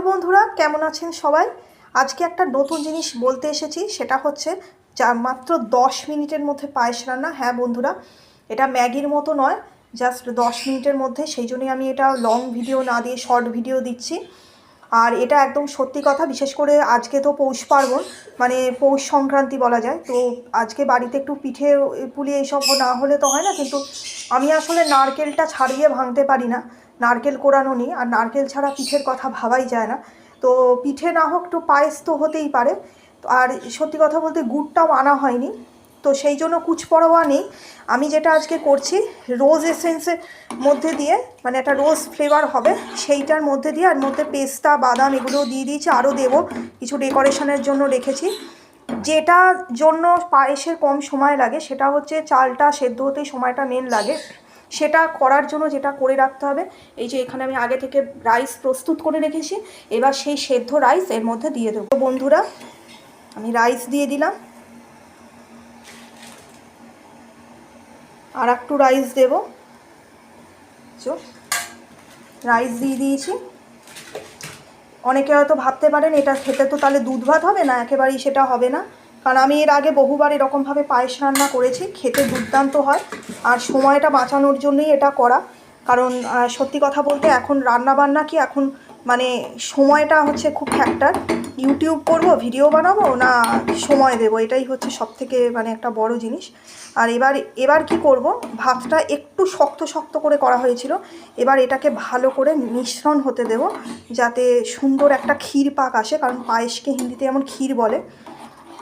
বন্ধুরা, কেমন আছেন সবাই? আজকে একটা নতুন জিনিস বলতে এসেছি, সেটা হচ্ছে যা মাত্র 10 মিনিটের মধ্যে পায়েস রান্না। হ্যাঁ বন্ধুরা, এটা ম্যাগির মতো নয়, জাস্ট 10 মিনিটের মধ্যে। সেই জন্যই আমি এটা লং ভিডিও না দিয়ে শর্ট ভিডিও দিচ্ছি। আর এটা একদম সত্যি কথা, বিশেষ করে আজকে তো পৌষ পার্বণ, মানে পৌষ সংক্রান্তি বলা যায়। তো আজকে বাড়িতে একটু পিঠে পুলি এইসব না হলে তো হয় না, কিন্তু আমি আসলে নারকেলটা ছাড়িয়ে ভাঙতে পারি না, নারকেল কোরানো নেই, আর নারকেল ছাড়া পিঠের কথা ভাবাই যায় না। তো পিঠে না হোক একটু পায়েস তো হতেই পারে। আর সত্যি কথা বলতে গুড়টাও আনা হয়নি, তো সেই জন্য কুচপরোয়া নেই। আমি যেটা আজকে করছি, রোজ এসেন্সের মধ্যে দিয়ে, মানে একটা রোজ ফ্লেভার হবে সেইটার মধ্যে দিয়ে, আর মধ্যে পেস্তা বাদাম এগুলোও দিয়ে দিয়েছি, আরও দেবো কিছু ডেকোরেশনের জন্য রেখেছি। যেটার জন্য পায়েসের কম সময় লাগে সেটা হচ্ছে চালটা সেদ্ধ হতেই সময়টা মেন লাগে। সেটা করার জন্য যেটা করে রাখতে হবে, এই যে এখানে আমি আগে থেকে রাইস প্রস্তুত করে রেখেছি, এবার সেই সেদ্ধ রাইস এর মধ্যে দিয়ে দেবো। বন্ধুরা, আমি রাইস দিয়ে দিলাম, আর একটু রাইস দেব। রাইস দিয়ে দিয়েছি। অনেকে হয়তো ভাবতে পারেন এটা খেতে তো তাহলে দুধ ভাত হবে না, একেবারেই সেটা হবে না। কারণ আমি এর আগে বহুবার এরকমভাবে পায়েস রান্না করেছি, খেতে দুর্দান্ত হয়। আর সময়টা বাঁচানোর জন্যই এটা করা। কারণ সত্যি কথা বলতে এখন রান্না বান্না কি, এখন মানে সময়টা হচ্ছে খুব ফ্যাক্টর। ইউটিউব করব, ভিডিও বানাবো না সময় দেব, এটাই হচ্ছে সবথেকে মানে একটা বড় জিনিস। আর এবার কি করব, ভাতটা একটু শক্ত শক্ত করে করা হয়েছিল, এবার এটাকে ভালো করে মিশ্রণ হতে দেব, যাতে সুন্দর একটা ক্ষীর পাক আসে। কারণ পায়েসকে হিন্দিতে যেমন ক্ষীর বলে,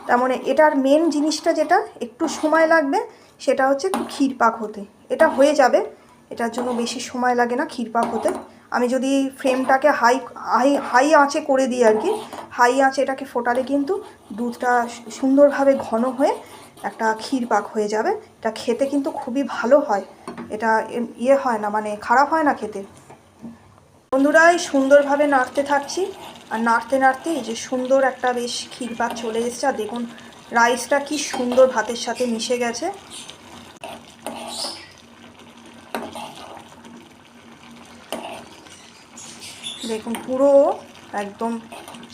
তেমন এটার মেন জিনিসটা যেটা একটু সময় লাগবে, সেটা হচ্ছে একটু ক্ষীর পাক হতে। এটা হয়ে যাবে, এটার জন্য বেশি সময় লাগে না ক্ষীর পাক হতে। আমি যদি ফ্লেমটাকে হাই আঁচে করে দিই আর কি, হাই আঁচে এটাকে ফোটালে কিন্তু দুধটা সুন্দরভাবে ঘন হয়ে একটা ক্ষীর পাক হয়ে যাবে। এটা খেতে কিন্তু খুবই ভালো হয়, এটা ইয়ে হয় না, মানে খারাপ হয় না খেতে। বন্ধুরা, এই সুন্দরভাবে নাড়তে থাকছি, আর নাড়তে নাড়তে এই যে সুন্দর একটা বেশ ক্ষীর পাক চলে এসেছে। আর দেখুন রাইসটা কি সুন্দর ভাতের সাথে মিশে গেছে। দেখুন পুরো একদম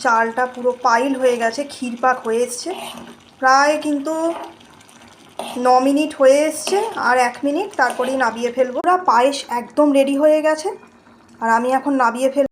চালটা পুরো পাইল হয়ে গেছে, ক্ষীর পাক হয়ে এসছে। প্রায় কিন্তু 9 মিনিট হয়ে এসছে, আর 1 মিনিট, তারপরেই নামিয়ে ফেলবো। পায়েস একদম রেডি হয়ে গেছে, আর আমি এখন নামিয়ে ফেলবো।